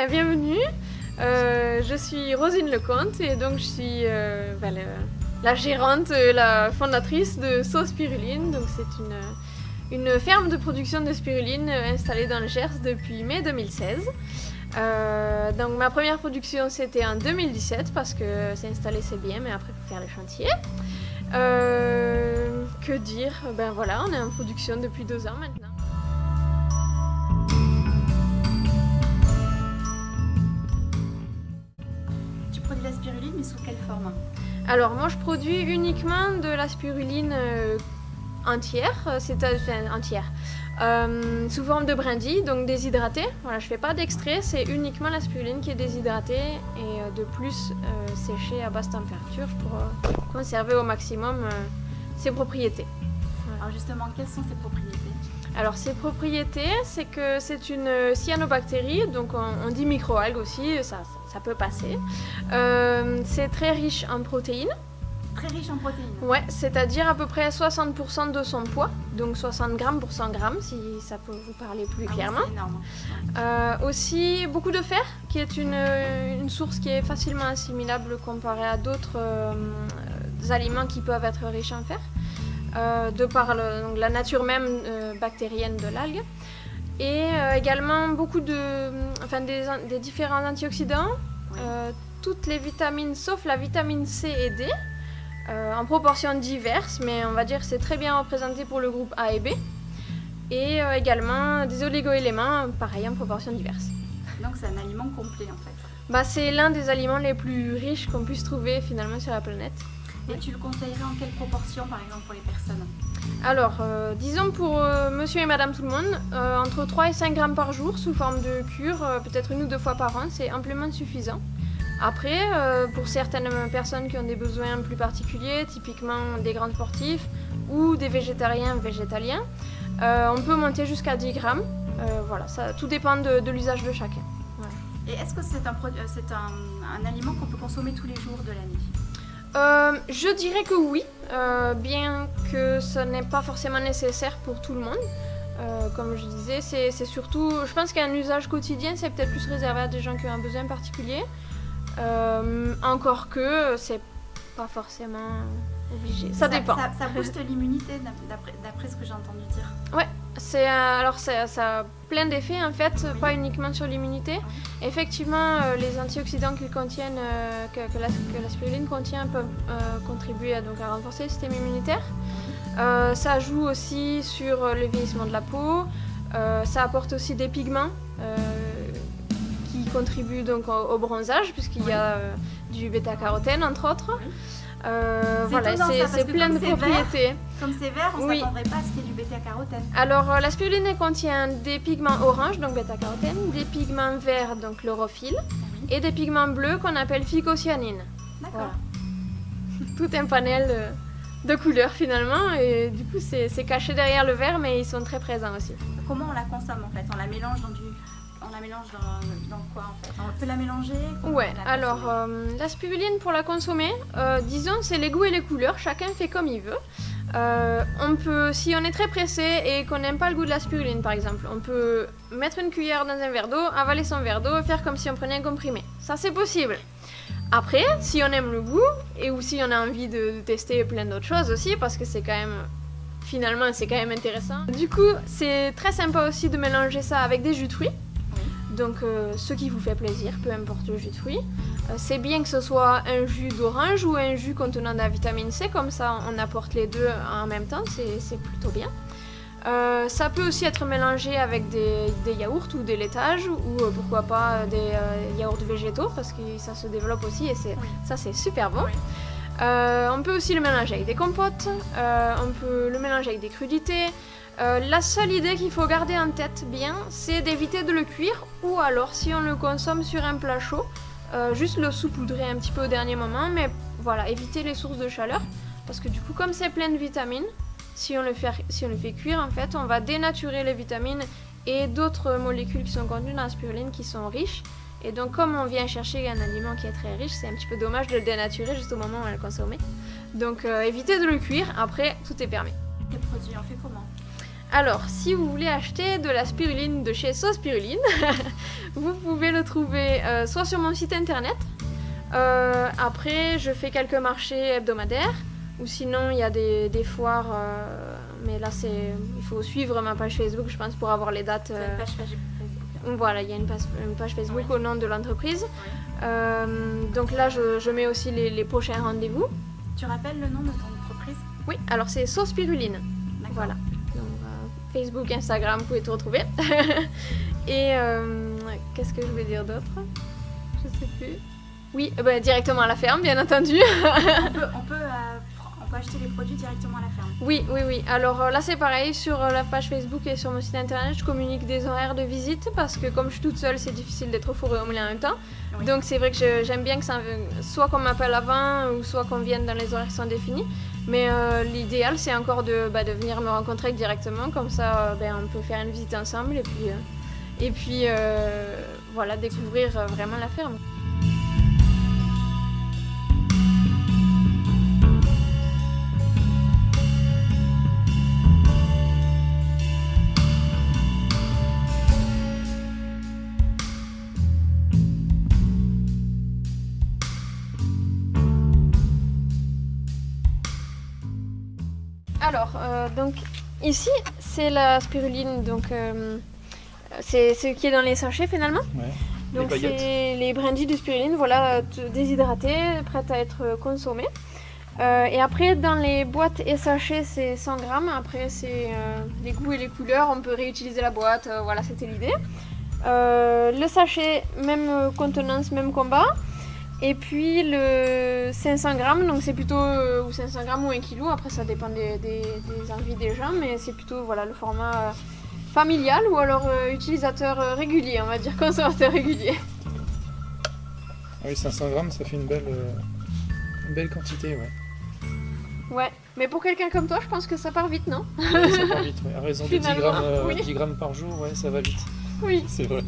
bienvenue. Je suis Rosine Lecomte et donc je suis la gérante, la fondatrice de So Spiruline. Donc c'est une ferme de production de spiruline installée dans le Gers depuis mai 2016. Donc ma première production c'était en 2017 parce que s'installer c'est bien mais après il faut faire les chantiers. Que dire? Ben voilà, on est en production depuis 2 ans maintenant. Tu produis la spiruline mais sous quelle forme? Alors moi je produis uniquement de la spiruline entière, sous forme de brindilles, donc déshydratée. Voilà, je fais pas d'extrait, c'est uniquement la spiruline qui est déshydratée et de plus séchée à basse température pour conserver au maximum ses propriétés. Voilà. Alors justement, quelles sont ses propriétés? Alors ses propriétés, c'est que c'est une cyanobactérie, donc on dit microalgue aussi, ça peut passer. C'est très riche en protéines. Très riche en protéines. Ouais, c'est-à-dire à peu près 60% de son poids, donc 60 grammes pour 100 grammes, si ça peut vous parler plus clairement. Oui, c'est énorme. Aussi beaucoup de fer, qui est une source qui est facilement assimilable comparée à d'autres aliments qui peuvent être riches en fer, de par la nature même bactérienne de l'algue. Et également beaucoup des différents antioxydants, oui. Toutes les vitamines sauf la vitamine C et D, en proportions diverses, mais on va dire que c'est très bien représenté pour le groupe A et B. Et également des oligo-éléments, pareil, en proportions diverses. Donc c'est un aliment complet en fait. C'est l'un des aliments les plus riches qu'on puisse trouver finalement sur la planète. Et tu le conseillerais en quelle proportion par exemple pour les personnes? Alors, disons pour monsieur et madame tout le monde, entre 3 et 5 grammes par jour sous forme de cure, peut-être 1 ou 2 fois par an, c'est amplement suffisant. Après, pour certaines personnes qui ont des besoins plus particuliers, typiquement des grands sportifs ou des végétariens, végétaliens, on peut monter jusqu'à 10 grammes. Voilà, ça, tout dépend de l'usage de chacun. Voilà. Et est-ce que c'est un aliment qu'on peut consommer tous les jours de l'année? Je dirais que oui, bien que ce n'est pas forcément nécessaire pour tout le monde. Comme je disais, c'est surtout, je pense qu'un usage quotidien, c'est peut-être plus réservé à des gens qui ont un besoin particulier. Encore que c'est pas forcément obligé. Ça dépend. Ça booste l'immunité d'après ce que j'ai entendu dire. Ouais, ça a plein d'effets en fait, oui. Pas uniquement sur l'immunité. Oui. Effectivement, les antioxydants qu'ils contiennent, que la spiruline contient, peuvent contribuer à renforcer le système immunitaire. Ça joue aussi sur le vieillissement de la peau. Ça apporte aussi des pigments. Qui contribue donc au bronzage puisqu'il y a du bêta-carotène entre autres. Voilà, c'est plein de propriétés. Comme c'est vert, on ne s'attendrait pas à ce qu'il y ait du bêta-carotène. Alors la spiruline contient des pigments orange, donc bêta-carotène, des pigments verts, donc chlorophylle, et des pigments bleus qu'on appelle phycocyanine. D'accord. Voilà. Tout un panel de couleurs finalement, et du coup c'est caché derrière le vert, mais ils sont très présents aussi. Comment on la consomme en fait? On la mélange dans quoi en fait? On peut la mélanger? Ouais, alors la spiruline pour la consommer, disons c'est les goûts et les couleurs, chacun fait comme il veut. On peut, si on est très pressé et qu'on n'aime pas le goût de la spiruline par exemple, on peut mettre une cuillère dans un verre d'eau, avaler son verre d'eau et faire comme si on prenait un comprimé. Ça c'est possible. Après, si on aime le goût et ou si on a envie de tester plein d'autres choses aussi, parce que c'est quand même intéressant. Du coup, c'est très sympa aussi de mélanger ça avec des jus de fruits. Donc ce qui vous fait plaisir, peu importe le jus de fruits. C'est bien que ce soit un jus d'orange ou un jus contenant de la vitamine C, comme ça on apporte les deux en même temps, c'est plutôt bien. Ça peut aussi être mélangé avec des yaourts ou des laitages ou pourquoi pas des yaourts végétaux parce que ça se développe aussi et ça c'est super bon. Oui. On peut aussi le mélanger avec des compotes, on peut le mélanger avec des crudités. La seule idée qu'il faut garder en tête bien, c'est d'éviter de le cuire ou alors si on le consomme sur un plat chaud, juste le saupoudrer un petit peu au dernier moment, mais voilà, éviter les sources de chaleur parce que du coup comme c'est plein de vitamines, si on le fait cuire en fait, on va dénaturer les vitamines et d'autres molécules qui sont contenues dans la spiruline qui sont riches. Et donc comme on vient chercher un aliment qui est très riche, c'est un petit peu dommage de le dénaturer juste au moment où on va le consommer. Donc évitez de le cuire, après tout est permis. Les produits, on fait comment? Alors, si vous voulez acheter de la spiruline de chez Sospiruline, vous pouvez le trouver soit sur mon site internet. Après, je fais quelques marchés hebdomadaires. Ou sinon, il y a des foires, mais là, il faut suivre ma page Facebook, je pense, pour avoir les dates. C'est une page Facebook. Voilà, il y a une page Facebook au nom de l'entreprise. Oui. Donc là, je mets aussi les prochains rendez-vous. Tu rappelles le nom de ton entreprise? Oui, alors c'est Sospiruline. Voilà. Donc, Facebook, Instagram, vous pouvez tout retrouver. Et qu'est-ce que je vais dire d'autre? Je sais plus. Oui, directement à la ferme, bien entendu. On peut acheter les produits directement à la ferme. Oui. Alors là, c'est pareil, sur la page Facebook et sur mon site internet, je communique des horaires de visite parce que comme je suis toute seule, c'est difficile d'être au four et au moulin en même temps. Oui. Donc c'est vrai que j'aime bien que ça, soit qu'on m'appelle avant ou soit qu'on vienne dans les horaires qui sont définis. Mais l'idéal, c'est encore de venir me rencontrer directement, comme ça on peut faire une visite ensemble et puis voilà, découvrir vraiment la ferme. Alors, donc ici, c'est la spiruline, donc c'est ce qui est dans les sachets finalement. Ouais. Donc c'est les brindilles de spiruline, voilà, déshydratées, prêtes à être consommées. Et après, dans les boîtes et sachets, c'est 100 grammes. Après, c'est les goûts et les couleurs, on peut réutiliser la boîte, voilà, c'était l'idée. Le sachet, même contenance, même combat. Et puis le 500 grammes, donc c'est plutôt ou 500 grammes ou 1 kg, après ça dépend des envies des gens, mais c'est plutôt voilà, le format familial ou alors utilisateur régulier, on va dire consommateur régulier. Ah oui, 500 grammes, ça fait une belle quantité, ouais. Ouais, mais pour quelqu'un comme toi, je pense que ça part vite, non? Ouais, ça part vite, ouais. À raison de 10 Finalement, grammes, oui. 10 grammes par jour, ouais, ça va vite. Oui. C'est vrai.